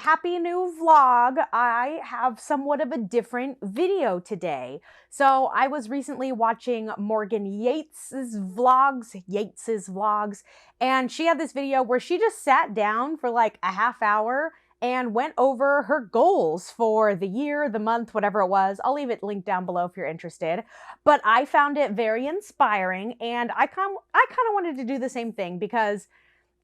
happy new vlog. I have somewhat of a different video today. So I was recently watching Morgan Yates's vlogs, and she had this video where she just sat down for like a half hour and went over her goals for the year, the month, whatever it was. I'll leave it linked down below if you're interested. But I found it very inspiring, and I kind of wanted to do the same thing because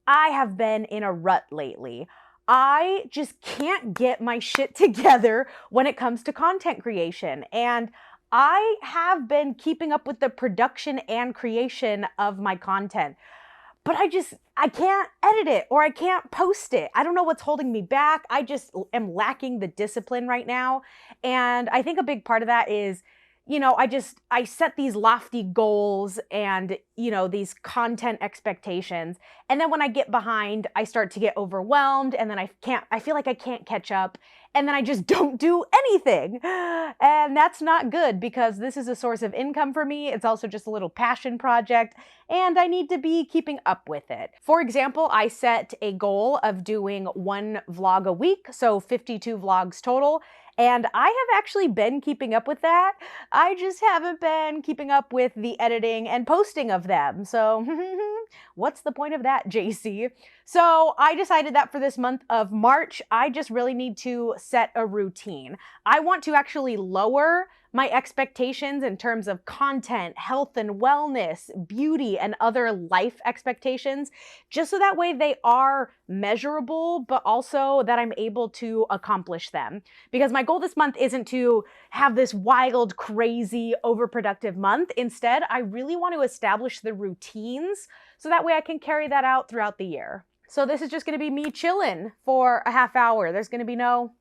I have been in a rut lately. I just can't get my shit together when it comes to content creation. And I have been keeping up with the production and creation of my content, but I can't edit it or I can't post it. I don't know what's holding me back. I just am lacking the discipline right now. And I think a big part of that is, I set these lofty goals and, these content expectations. And then when I get behind, I start to get overwhelmed, and then I feel like I can't catch up. And then I just don't do anything. And that's not good because this is a source of income for me. It's also just a little passion project, and I need to be keeping up with it. For example, I set a goal of doing 1 vlog a week, so 52 vlogs total. And I have actually been keeping up with that. I just haven't been keeping up with the editing and posting of them. So what's the point of that, Jacy? So I decided that for this month of March, I just really need to set a routine. I want to actually lower my expectations in terms of content, health and wellness, beauty, and other life expectations, just so that way they are measurable, but also that I'm able to accomplish them. Because my goal this month isn't to have this wild, crazy, overproductive month. Instead, I really want to establish the routines so that way I can carry that out throughout the year. So this is just going to be me chilling for a half hour. There's going to be no,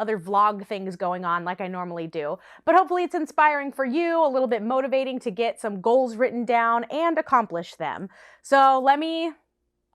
other vlog things going on like I normally do. But hopefully it's inspiring for you, a little bit motivating to get some goals written down and accomplish them. So let me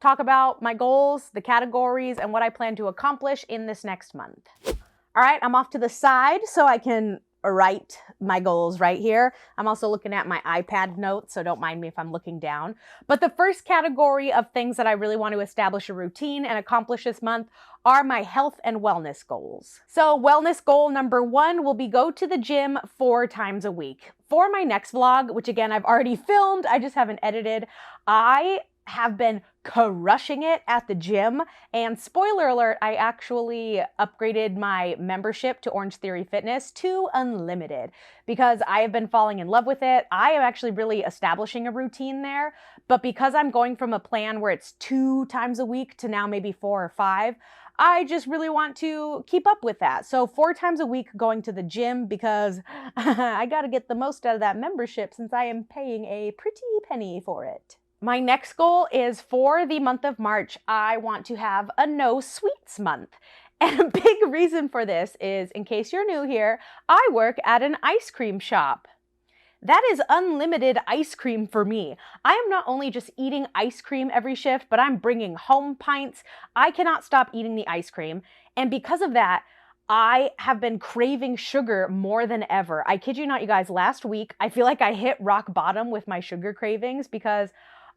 talk about my goals, the categories, and what I plan to accomplish in this next month. All right, I'm off to the side so I can write my goals right here. I'm also looking at my iPad notes, so don't mind me if I'm looking down. But the first category of things that I really want to establish a routine and accomplish this month are my health and wellness goals. So wellness goal number 1 will be go to the gym 4 times a week. For my next vlog, which again, I've already filmed, I just haven't edited, I have been crushing it at the gym. And spoiler alert, I actually upgraded my membership to Orange Theory Fitness to unlimited because I have been falling in love with it. I am actually really establishing a routine there, but because I'm going from a plan where it's 2 times a week to now maybe 4 or 5, I just really want to keep up with that. So 4 times a week going to the gym because I got to get the most out of that membership since I am paying a pretty penny for it. My next goal is for the month of March, I want to have a no sweets month. And a big reason for this is, in case you're new here, I work at an ice cream shop. That is unlimited ice cream for me. I am not only just eating ice cream every shift, but I'm bringing home pints. I cannot stop eating the ice cream. And because of that, I have been craving sugar more than ever. I kid you not, you guys, last week, I feel like I hit rock bottom with my sugar cravings because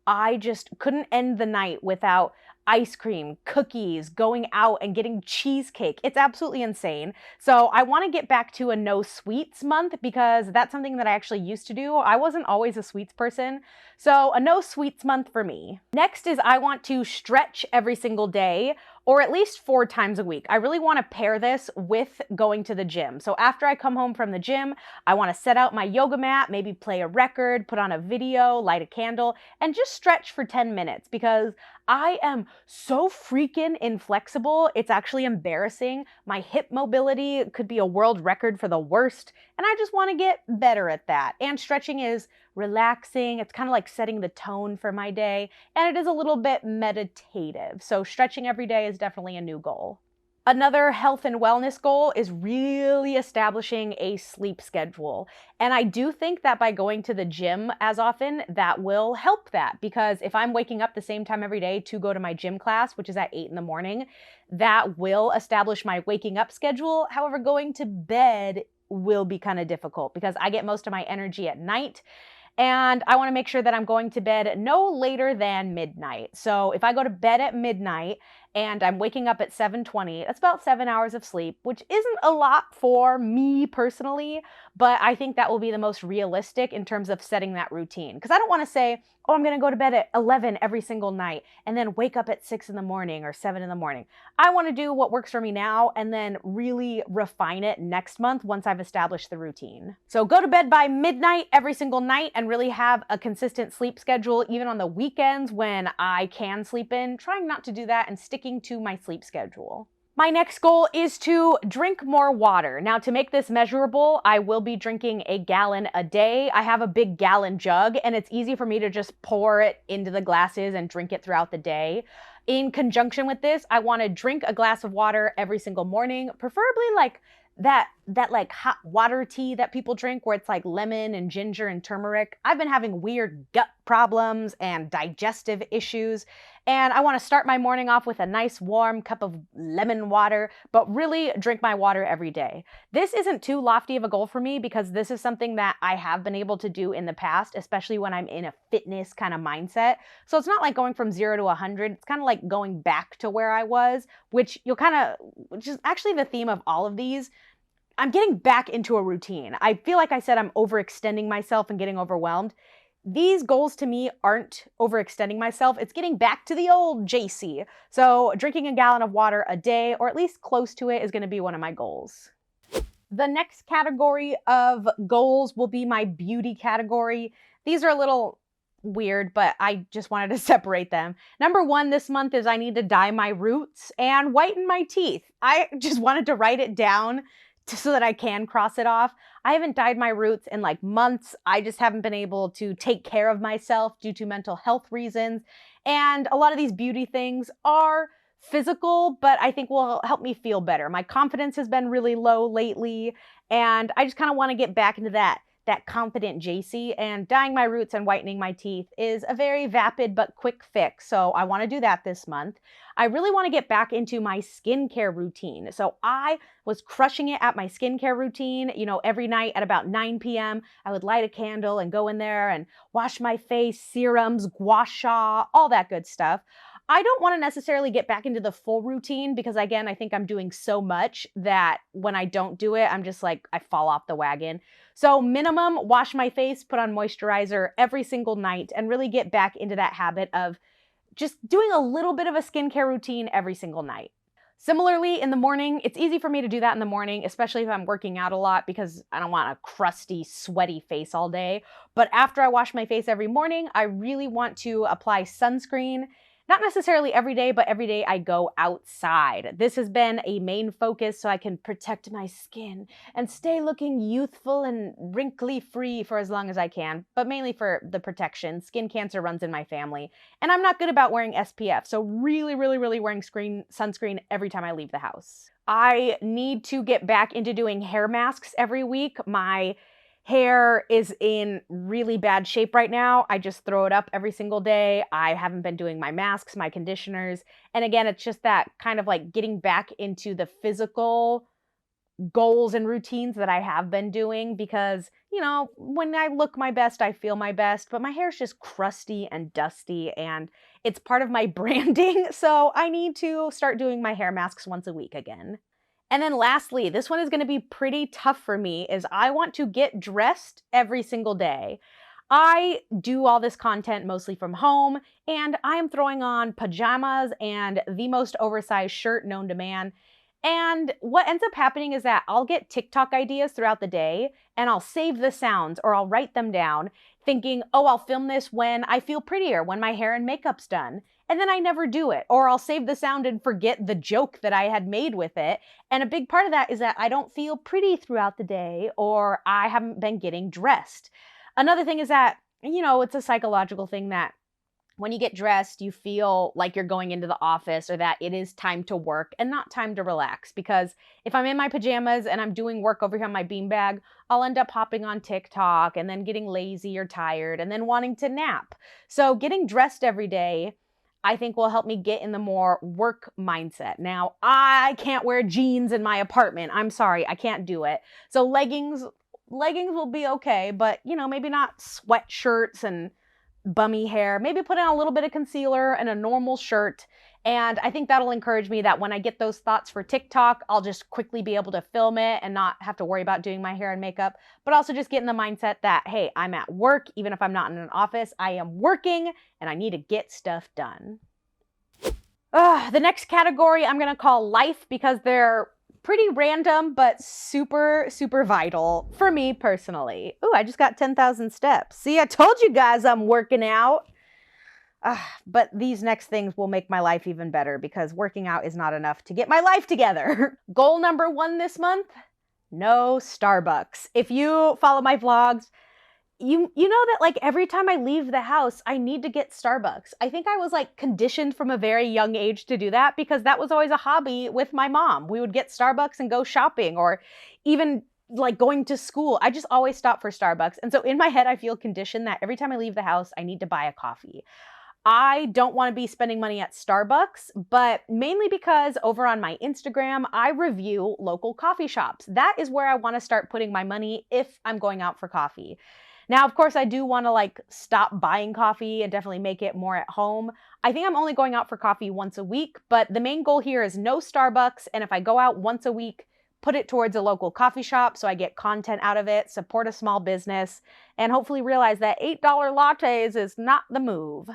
I just couldn't end the night without ice cream, cookies, going out and getting cheesecake. It's absolutely insane. So I want to get back to a no sweets month because that's something that I actually used to do. I wasn't always a sweets person. So a no sweets month for me. Next is I want to stretch every single day, or at least 4 times a week. I really want to pair this with going to the gym. So after I come home from the gym, I want to set out my yoga mat, maybe play a record, put on a video, light a candle, and just stretch for 10 minutes because I am so freaking inflexible. It's actually embarrassing. My hip mobility could be a world record for the worst, and I just want to get better at that. And stretching is relaxing. It's kind of like setting the tone for my day, and it is a little bit meditative. So stretching every day is definitely a new goal. Another health and wellness goal is really establishing a sleep schedule. And I do think that by going to the gym as often, that will help that. Because if I'm waking up the same time every day to go to my gym class, which is at 8 in the morning, that will establish my waking up schedule. However, going to bed will be kind of difficult because I get most of my energy at night. And I want to make sure that I'm going to bed no later than midnight. So if I go to bed at midnight and I'm waking up at 7:20. That's about 7 hours of sleep, which isn't a lot for me personally, but I think that will be the most realistic in terms of setting that routine. Because I don't want to say, oh, I'm going to go to bed at 11 every single night and then wake up at 6 in the morning or 7 in the morning. I want to do what works for me now and then really refine it next month once I've established the routine. So go to bed by midnight every single night and really have a consistent sleep schedule, even on the weekends when I can sleep in, trying not to do that and sticking to my sleep schedule. My next goal is to drink more water. Now, to make this measurable, I will be drinking a gallon a day. I have a big gallon jug, and it's easy for me to just pour it into the glasses and drink it throughout the day. In conjunction with this, I want to drink a glass of water every single morning, preferably like that like hot water tea that people drink where it's like lemon and ginger and turmeric. I've been having weird gut problems and digestive issues, and I want to start my morning off with a nice warm cup of lemon water, but really drink my water every day. This isn't too lofty of a goal for me because this is something that I have been able to do in the past, especially when I'm in a fitness kind of mindset. So it's not like going from 0 to 100. It's kind of like going back to where I was, which is actually the theme of all of these. I'm getting back into a routine. I feel like I said I'm overextending myself and getting overwhelmed. These goals to me aren't overextending myself. It's getting back to the old Jacy. So drinking a gallon of water a day, or at least close to it, is going to be one of my goals. The next category of goals will be my beauty category. These are a little weird, but I just wanted to separate them. Number one this month is I need to dye my roots and whiten my teeth. I just wanted to write it down so that I can cross it off. I haven't dyed my roots in like months. I just haven't been able to take care of myself due to mental health reasons. And a lot of these beauty things are physical, but I think will help me feel better. My confidence has been really low lately, and I just kind of want to get back into that confident Jacy, and dyeing my roots and whitening my teeth is a very vapid but quick fix. So I want to do that this month. I really want to get back into my skincare routine. So I was crushing it at my skincare routine. Every night at about 9 p.m., I would light a candle and go in there and wash my face, serums, gua sha, all that good stuff. I don't want to necessarily get back into the full routine because, again, I think I'm doing so much that when I don't do it, I'm just like, I fall off the wagon. So minimum, wash my face, put on moisturizer every single night, and really get back into that habit of just doing a little bit of a skincare routine every single night. Similarly, in the morning, it's easy for me to do that in the morning, especially if I'm working out a lot because I don't want a crusty, sweaty face all day. But after I wash my face every morning, I really want to apply sunscreen. Not necessarily every day, but every day I go outside. This has been a main focus so I can protect my skin and stay looking youthful and wrinkly-free for as long as I can, but mainly for the protection. Skin cancer runs in my family, and I'm not good about wearing SPF, so really wearing sunscreen every time I leave the house. I need to get back into doing hair masks every week. My hair is in really bad shape right now. I just throw it up every single day. I haven't been doing my masks, my conditioners. And again, it's just that kind of like getting back into the physical goals and routines that I have been doing because, when I look my best, I feel my best, but my hair's just crusty and dusty and it's part of my branding. So I need to start doing my hair masks once a week again. And then lastly, this one is going to be pretty tough for me, is I want to get dressed every single day. I do all this content mostly from home, and I am throwing on pajamas and the most oversized shirt known to man. And what ends up happening is that I'll get TikTok ideas throughout the day, and I'll save the sounds or I'll write them down thinking, oh, I'll film this when I feel prettier, when my hair and makeup's done. And then I never do it. Or I'll save the sound and forget the joke that I had made with it. And a big part of that is that I don't feel pretty throughout the day, or I haven't been getting dressed. Another thing is that, it's a psychological thing that when you get dressed, you feel like you're going into the office or that it is time to work and not time to relax. Because if I'm in my pajamas and I'm doing work over here on my beanbag, I'll end up hopping on TikTok and then getting lazy or tired and then wanting to nap. So getting dressed every day, I think, will help me get in the more work mindset. Now, I can't wear jeans in my apartment. I'm sorry, I can't do it. So leggings will be okay, but maybe not sweatshirts and bummy hair. Maybe put in a little bit of concealer and a normal shirt And I think that'll encourage me that when I get those thoughts for TikTok, I'll just quickly be able to film it and not have to worry about doing my hair and makeup, but also just get in the mindset that, hey, I'm at work. Even if I'm not in an office, I am working and I need to get stuff done. The next category I'm going to call life because they're pretty random, but super, super vital for me personally. Ooh, I just got 10,000 steps. See, I told you guys I'm working out. But these next things will make my life even better because working out is not enough to get my life together. Goal number 1 this month, no Starbucks. If you follow my vlogs, you know that like every time I leave the house, I need to get Starbucks. I think I was like conditioned from a very young age to do that because that was always a hobby with my mom. We would get Starbucks and go shopping, or even like going to school. I just always stopped for Starbucks. And so in my head, I feel conditioned that every time I leave the house, I need to buy a coffee. I don't want to be spending money at Starbucks, but mainly because over on my Instagram, I review local coffee shops. That is where I want to start putting my money if I'm going out for coffee. Now, of course, I do want to like stop buying coffee and definitely make it more at home. I think I'm only going out for coffee once a week, but the main goal here is no Starbucks. And if I go out once a week, put it towards a local coffee shop so I get content out of it, support a small business, and hopefully realize that $8 lattes is not the move.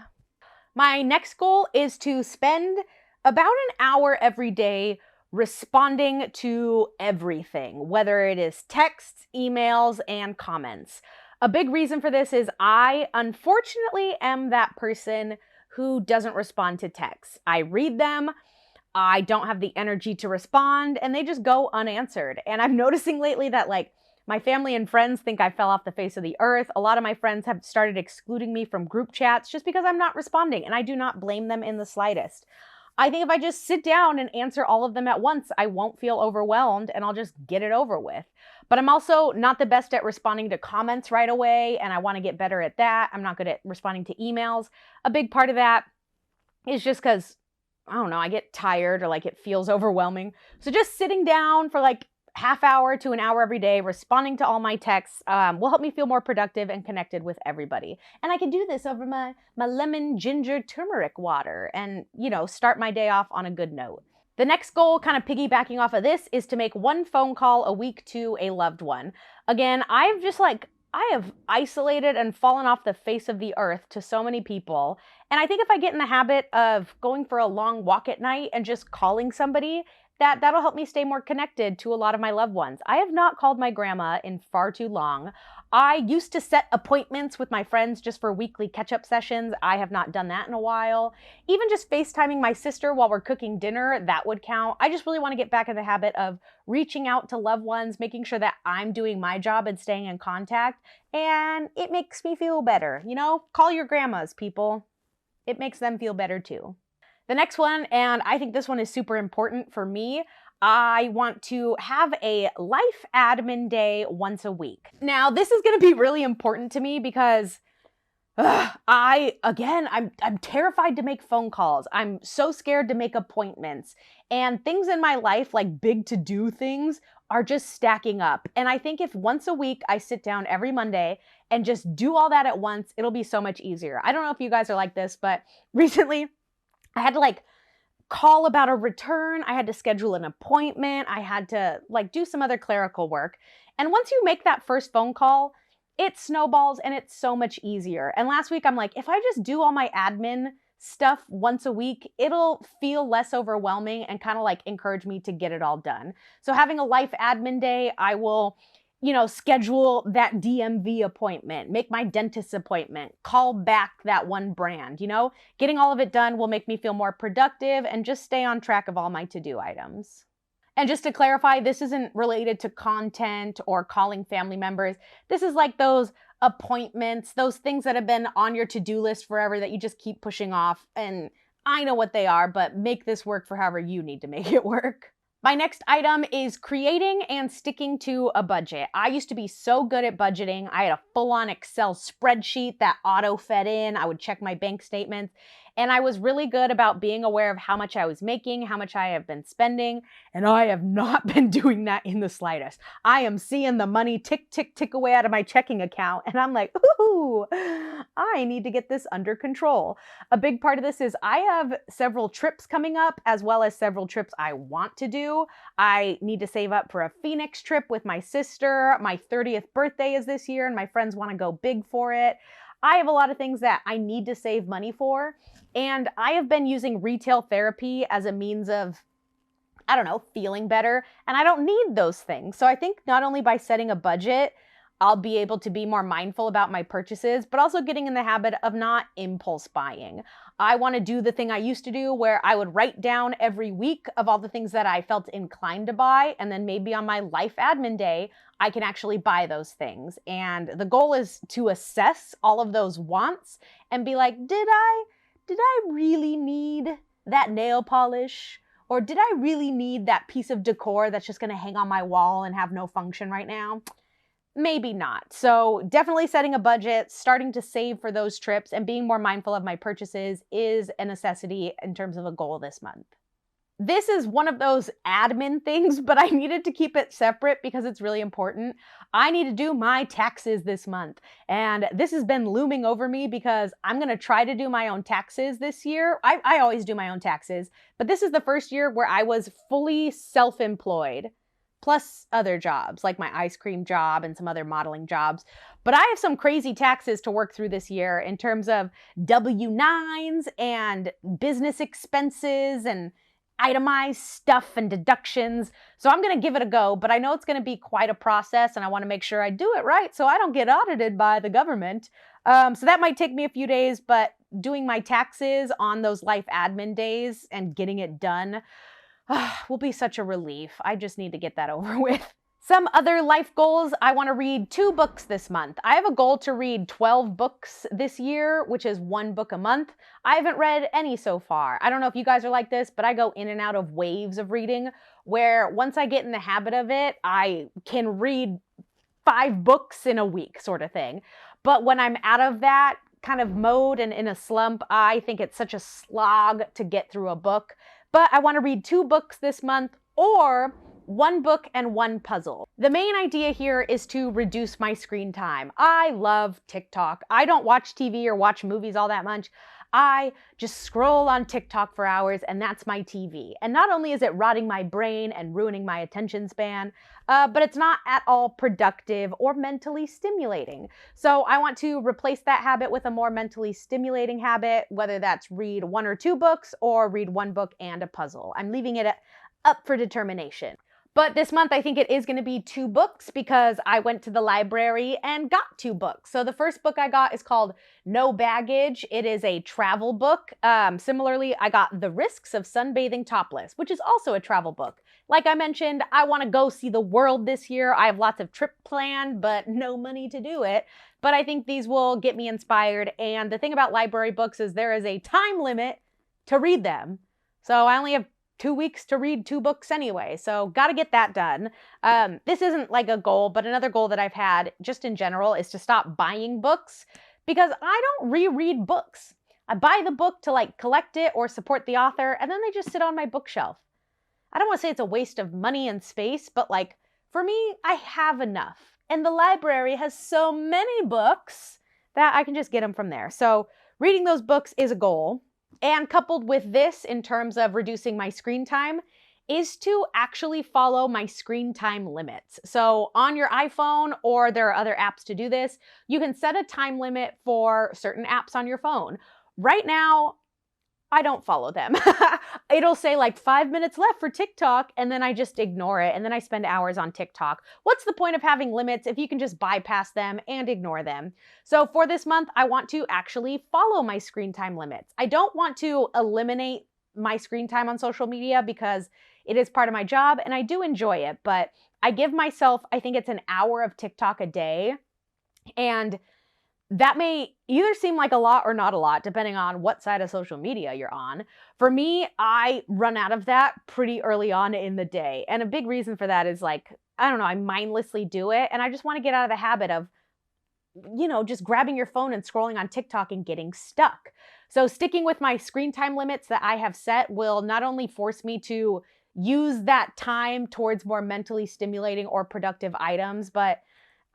My next goal is to spend about an hour every day responding to everything, whether it is texts, emails, and comments. A big reason for this is I, unfortunately, am that person who doesn't respond to texts. I read them, I don't have the energy to respond, and they just go unanswered. And I'm noticing lately that like my family and friends think I fell off the face of the earth. A lot of my friends have started excluding me from group chats just because I'm not responding, and I do not blame them in the slightest. I think if I just sit down and answer all of them at once, I won't feel overwhelmed and I'll just get it over with. But I'm also not the best at responding to comments right away, and I want to get better at that. I'm not good at responding to emails. A big part of that is just because, I don't know, I get tired or like it feels overwhelming. So just sitting down for like half hour to an hour every day, responding to all my texts will help me feel more productive and connected with everybody. And I can do this over my lemon ginger turmeric water and, you know, start my day off on a good note. The next goal, kind of piggybacking off of this, is to make 1 phone call a week to a loved one. Again, I have isolated and fallen off the face of the earth to so many people. And I think if I get in the habit of going for a long walk at night and just calling somebody, that'll help me stay more connected to a lot of my loved ones. I have not called my grandma in far too long. I used to set appointments with my friends just for weekly catch-up sessions. I have not done that in a while. Even just FaceTiming my sister while we're cooking dinner, that would count. I just really want to get back in the habit of reaching out to loved ones, making sure that I'm doing my job and staying in contact, and it makes me feel better. You know, call your grandmas, people. It makes them feel better too. The next one, and I think this one is super important for me, I want to have a life admin day once a week. Now, this is going to be really important to me because I'm terrified to make phone calls. I'm so scared to make appointments, and things in my life, like big to-do things, are just stacking up. And I think if once a week I sit down every Monday and just do all that at once, it'll be so much easier. I don't know if you guys are like this, but recently I had to like call about a return. I had to schedule an appointment. I had to like do some other clerical work. And once you make that first phone call, it snowballs and it's so much easier. And last week I'm like, if I just do all my admin stuff once a week, it'll feel less overwhelming and kind of like encourage me to get it all done. So having a life admin day, I will, you know, schedule that DMV appointment, make my dentist appointment, call back that one brand, you know, getting all of it done will make me feel more productive and just stay on track of all my to-do items. And just to clarify, this isn't related to content or calling family members. This is like those appointments, those things that have been on your to-do list forever that you just keep pushing off. And I know what they are, but make this work for however you need to make it work. My next item is creating and sticking to a budget. I used to be so good at budgeting. I had a full-on Excel spreadsheet that auto-fed in. I would check my bank statements. And I was really good about being aware of how much I was making, how much I have been spending, and I have not been doing that in the slightest. I am seeing the money tick, tick, tick away out of my checking account, and I'm like, ooh, I need to get this under control. A big part of this is I have several trips coming up, as well as several trips I want to do. I need to save up for a Phoenix trip with my sister. My 30th birthday is this year, and my friends want to go big for it. I have a lot of things that I need to save money for, and I have been using retail therapy as a means of, I don't know, feeling better. And I don't need those things. So I think not only by setting a budget, I'll be able to be more mindful about my purchases, but also getting in the habit of not impulse buying. I want to do the thing I used to do where I would write down every week of all the things that I felt inclined to buy. And then maybe on my life admin day, I can actually buy those things. And the goal is to assess all of those wants and be like, did I really need that nail polish? Or did I really need that piece of decor that's just going to hang on my wall and have no function right now? Maybe not. So definitely setting a budget, starting to save for those trips, and being more mindful of my purchases is a necessity in terms of a goal this month. This is one of those admin things, but I needed to keep it separate because it's really important. I need to do my taxes this month. And this has been looming over me because I'm going to try to do my own taxes this year. I always do my own taxes, but this is the first year where I was fully self-employed, plus other jobs like my ice cream job and some other modeling jobs. But I have some crazy taxes to work through this year in terms of W-9s and business expenses and itemized stuff and deductions. So I'm going to give it a go, but I know it's going to be quite a process and I want to make sure I do it right so I don't get audited by the government. So that might take me a few days, but doing my taxes on those life admin days and getting it done will be such a relief. I just need to get that over with. Some other life goals, I want to read 2 books this month. I have a goal to read 12 books this year, which is 1 book a month. I haven't read any so far. I don't know if you guys are like this, but I go in and out of waves of reading where once I get in the habit of it, I can read 5 books in a week sort of thing. But when I'm out of that kind of mode and in a slump, I think it's such a slog to get through a book. But I want to read 2 books this month, or 1 book and 1 puzzle. The main idea here is to reduce my screen time. I love TikTok. I don't watch TV or watch movies all that much. I just scroll on TikTok for hours and that's my TV. And not only is it rotting my brain and ruining my attention span, but it's not at all productive or mentally stimulating. So I want to replace that habit with a more mentally stimulating habit, whether that's read 1 or 2 books or read 1 book and a puzzle. I'm leaving it up for determination. But this month, I think it is going to be 2 books because I went to the library and got 2 books. So the first book I got is called No Baggage. It is a travel book. Similarly, I got The Risks of Sunbathing Topless, which is also a travel book. Like I mentioned, I want to go see the world this year. I have lots of trips planned, but no money to do it. But I think these will get me inspired. And the thing about library books is there is a time limit to read them. So I only have 2 weeks to read 2 books anyway, so got to get that done. This isn't like a goal, but another goal that I've had just in general is to stop buying books because I don't reread books. I buy the book to like collect it or support the author, and then they just sit on my bookshelf. I don't want to say it's a waste of money and space, but like for me, I have enough. And the library has so many books that I can just get them from there. So reading those books is a goal. And coupled with this, in terms of reducing my screen time, is to actually follow my screen time limits. So on your iPhone, or there are other apps to do this, you can set a time limit for certain apps on your phone. Right now, I don't follow them. It'll say like 5 minutes left for TikTok, and then I just ignore it, and then I spend hours on TikTok. What's the point of having limits if you can just bypass them and ignore them? So for this month, I want to actually follow my screen time limits. I don't want to eliminate my screen time on social media because it is part of my job, and I do enjoy it, but I give myself, I think it's an hour of TikTok a day, and that may either seem like a lot or not a lot, depending on what side of social media you're on. For me, I run out of that pretty early on in the day. And a big reason for that is like, I don't know, I mindlessly do it. And I just want to get out of the habit of, just grabbing your phone and scrolling on TikTok and getting stuck. So sticking with my screen time limits that I have set will not only force me to use that time towards more mentally stimulating or productive items, but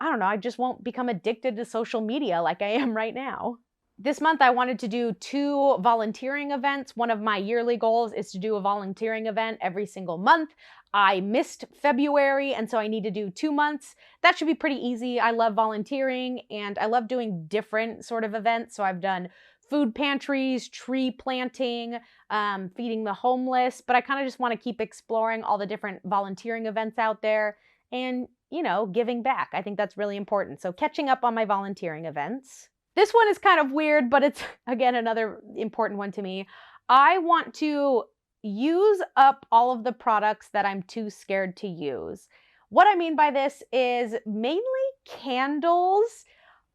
I don't know, I just won't become addicted to social media like I am right now. This month, I wanted to do 2 volunteering events. One of my yearly goals is to do a volunteering event every single month. I missed February, and so I need to do 2 months. That should be pretty easy. I love volunteering, and I love doing different sort of events. So I've done food pantries, tree planting, feeding the homeless, but I kind of just want to keep exploring all the different volunteering events out there and, giving back. I think that's really important. So catching up on my volunteering events. This one is kind of weird, but it's, again, another important one to me. I want to use up all of the products that I'm too scared to use. What I mean by this is mainly candles.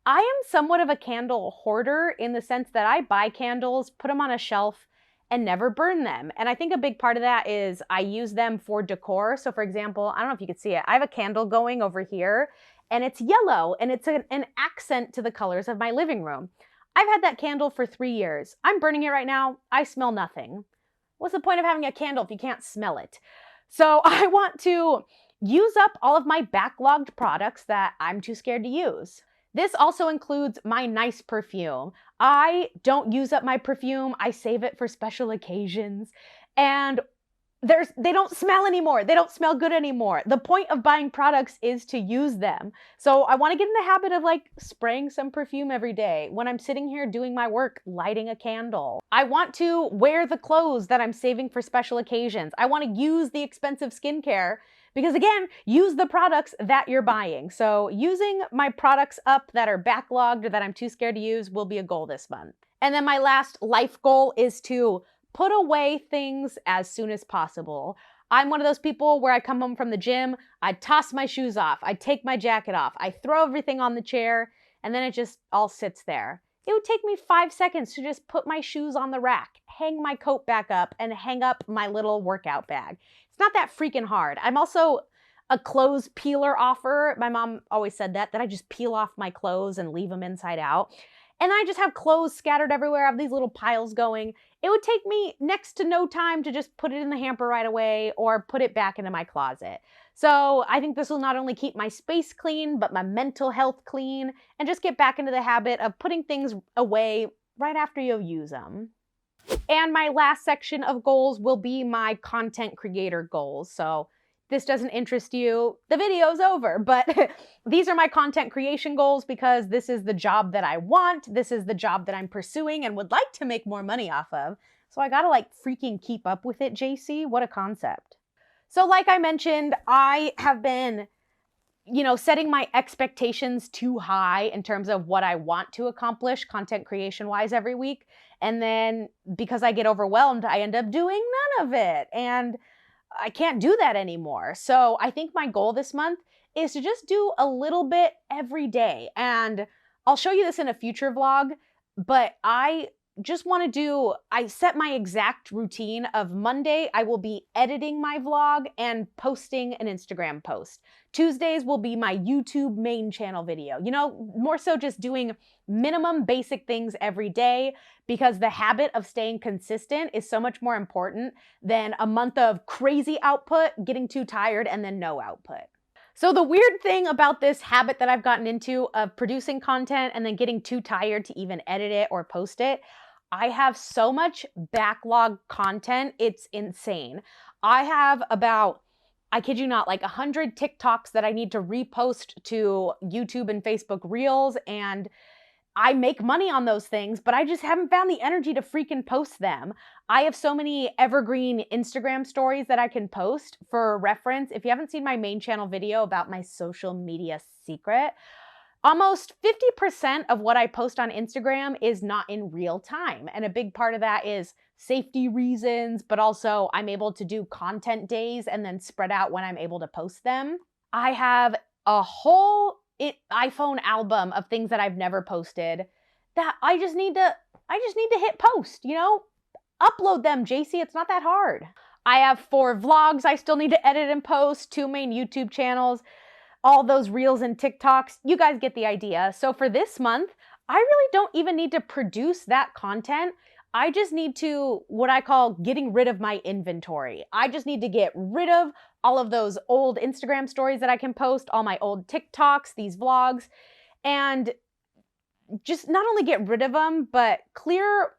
I am somewhat of a candle hoarder in the sense that I buy candles, put them on a shelf, and never burn them. And I think a big part of that is I use them for decor. So for example, I don't know if you can see it, I have a candle going over here, and it's yellow, and it's an accent to the colors of my living room. I've had that candle for 3 years. I'm burning it right now. I smell nothing. What's the point of having a candle if you can't smell it? So I want to use up all of my backlogged products that I'm too scared to use. This also includes my nice perfume. I don't use up my perfume. I save it for special occasions. And they don't smell anymore. They don't smell good anymore. The point of buying products is to use them. So I want to get in the habit of spraying some perfume every day. When I'm sitting here doing my work, lighting a candle. I want to wear the clothes that I'm saving for special occasions. I want to use the expensive skincare because, again, use the products that you're buying. So using my products up that are backlogged or that I'm too scared to use will be a goal this month. And then my last life goal is to put away things as soon as possible. I'm one of those people where I come home from the gym, I toss my shoes off, I take my jacket off, I throw everything on the chair, and then it just all sits there. It would take me 5 seconds to just put my shoes on the rack, hang my coat back up, and hang up my little workout bag. It's not that freaking hard. I'm also a clothes peeler offer. My mom always said that I just peel off my clothes and leave them inside out. And I just have clothes scattered everywhere. I have these little piles going. It would take me next to no time to just put it in the hamper right away or put it back into my closet. So I think this will not only keep my space clean, but my mental health clean, and just get back into the habit of putting things away right after you use them. And my last section of goals will be my content creator goals. So this doesn't interest you, the video's over. But these are my content creation goals because this is the job that I want. This is the job that I'm pursuing and would like to make more money off of. So I gotta freaking keep up with it, Jacy. What a concept. So like I mentioned, I have been, setting my expectations too high in terms of what I want to accomplish content creation wise every week. And then because I get overwhelmed, I end up doing none of it. And I can't do that anymore. So I think my goal this month is to just do a little bit every day. And I'll show you this in a future vlog, but I just want to I set my exact routine of Monday, I will be editing my vlog and posting an Instagram post. Tuesdays will be my YouTube main channel video. More so just doing minimum basic things every day because the habit of staying consistent is so much more important than a month of crazy output, getting too tired, and then no output. So the weird thing about this habit that I've gotten into of producing content and then getting too tired to even edit it or post it, I have so much backlog content, it's insane. I have about, I kid you not, 100 TikToks that I need to repost to YouTube and Facebook Reels, and I make money on those things, but I just haven't found the energy to freaking post them. I have so many evergreen Instagram stories that I can post. For reference, if you haven't seen my main channel video about my social media secret, almost 50% of what I post on Instagram is not in real time. And a big part of that is safety reasons, but also I'm able to do content days and then spread out when I'm able to post them. I have a whole iPhone album of things that I've never posted that I just need to hit post, upload them, Jacy. It's not that hard. I have 4 vlogs I still need to edit and post, 2 main YouTube channels, all those reels and TikToks. You guys get the idea. So for this month, I really don't even need to produce that content. I just need to, what I call getting rid of my inventory. I just need to get rid of all of those old Instagram stories that I can post, all my old TikToks, these vlogs, and just not only get rid of them, but clear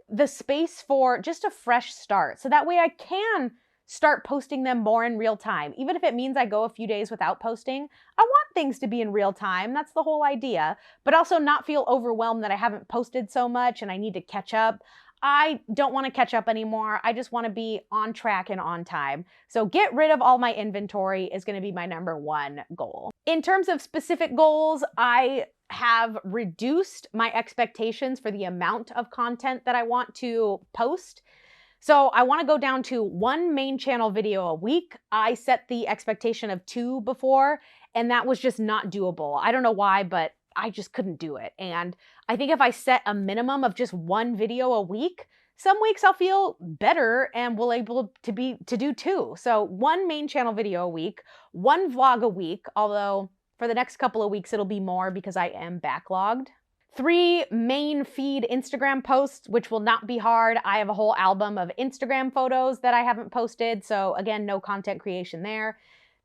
the space for just a fresh start. So that way I can start posting them more in real time. Even if it means I go a few days without posting, I want things to be in real time. That's the whole idea. But also not feel overwhelmed that I haven't posted so much and I need to catch up. I don't want to catch up anymore. I just want to be on track and on time. So get rid of all my inventory is going to be my #1 goal. In terms of specific goals, I have reduced my expectations for the amount of content that I want to post. So I want to go down to 1 main channel video a week. I set the expectation of 2 before, and that was just not doable. I don't know why, but I just couldn't do it. And I think if I set a minimum of just 1 video a week, some weeks I'll feel better and will able to do 2. So 1 main channel video a week, 1 vlog a week, although for the next couple of weeks it'll be more because I am backlogged. 3 main feed Instagram posts, which will not be hard. I have a whole album of Instagram photos that I haven't posted, so again, no content creation there.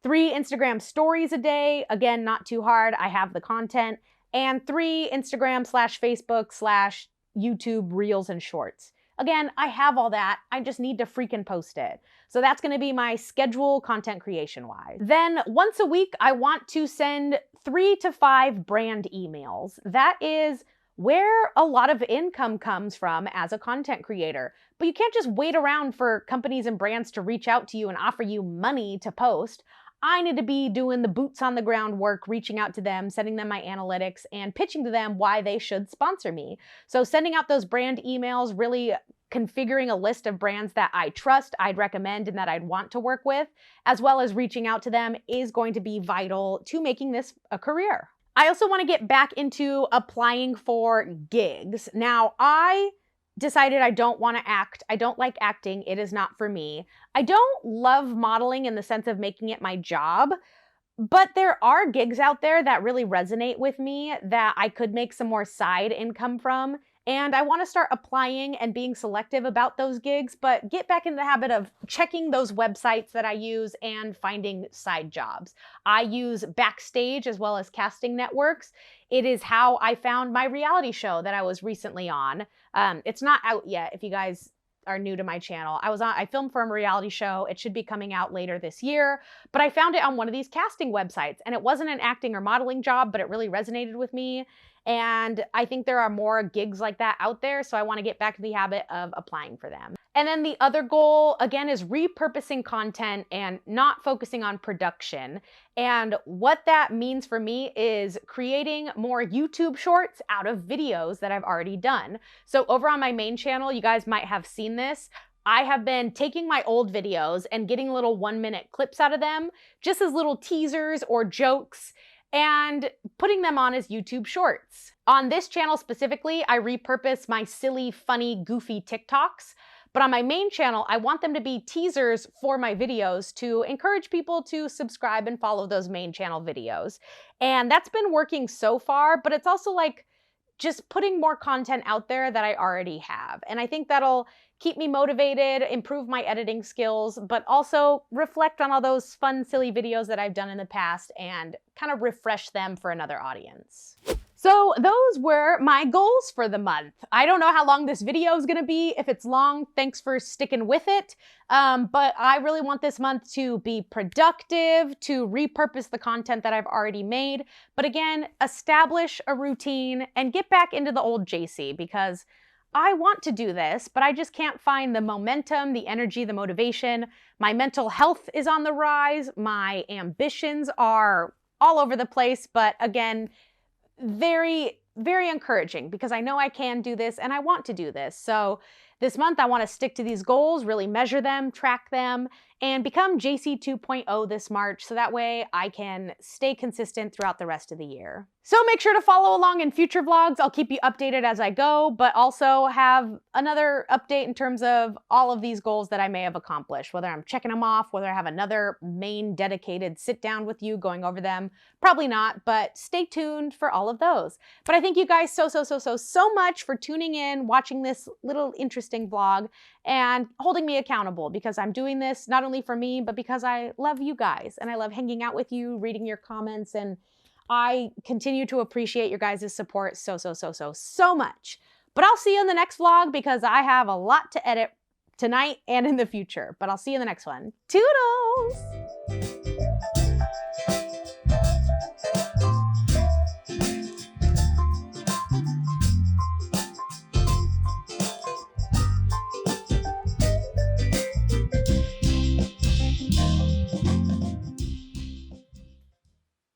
3 Instagram stories a day, again, not too hard. I have the content. And 3 Instagram/Facebook/YouTube Reels and Shorts. Again, I have all that. I just need to freaking post it. So that's going to be my schedule content creation-wise. Then once a week, I want to send 3 to 5 brand emails. That is where a lot of income comes from as a content creator. But you can't just wait around for companies and brands to reach out to you and offer you money to post. I need to be doing the boots on the ground work, reaching out to them, sending them my analytics, and pitching to them why they should sponsor me. So sending out those brand emails, really configuring a list of brands that I trust, I'd recommend, and that I'd want to work with, as well as reaching out to them, is going to be vital to making this a career. I also want to get back into applying for gigs. Now, I decided I don't want to act. I don't like acting. It is not for me. I don't love modeling in the sense of making it my job, but there are gigs out there that really resonate with me that I could make some more side income from. And I want to start applying and being selective about those gigs, but get back in the habit of checking those websites that I use and finding side jobs. I use Backstage as well as casting networks. It is how I found my reality show that I was recently on. It's not out yet if you guys are new to my channel. I filmed for a reality show. It should be coming out later this year, but I found it on one of these casting websites, and it wasn't an acting or modeling job, but it really resonated with me. And I think there are more gigs like that out there, so I want to get back to the habit of applying for them. And then the other goal, again, is repurposing content and not focusing on production. And what that means for me is creating more YouTube shorts out of videos that I've already done. So over on my main channel, you guys might have seen this. I have been taking my old videos and getting little 1-minute clips out of them, just as little teasers or jokes, and putting them on as YouTube shorts. On this channel specifically, I repurpose my silly, funny, goofy TikToks. But on my main channel, I want them to be teasers for my videos to encourage people to subscribe and follow those main channel videos. And that's been working so far, but it's also like just putting more content out there that I already have. And I think that'll keep me motivated, improve my editing skills, but also reflect on all those fun, silly videos that I've done in the past and kind of refresh them for another audience. So those were my goals for the month. I don't know how long this video is gonna be. If it's long, thanks for sticking with it. But I really want this month to be productive, to repurpose the content that I've already made. But again, establish a routine and get back into the old Jacy, because I want to do this, but I just can't find the momentum, the energy, the motivation. My mental health is on the rise. My ambitions are all over the place, but again, very, very encouraging, because I know I can do this and I want to do this. So this month I want to stick to these goals, really measure them, track them, and become Jacy 2.0 this March, so that way I can stay consistent throughout the rest of the year. So make sure to follow along in future vlogs. I'll keep you updated as I go, but also have another update in terms of all of these goals that I may have accomplished, whether I'm checking them off, whether I have another main dedicated sit down with you going over them. Probably not, but stay tuned for all of those. But I thank you guys so much for tuning in, watching this little interesting vlog, and holding me accountable, because I'm doing this not only only for me, but because I love you guys and I love hanging out with you, reading your comments, and I continue to appreciate your guys' support so much. But I'll see you in the next vlog because I have a lot to edit tonight and in the future. But I'll see you in the next one. Toodles!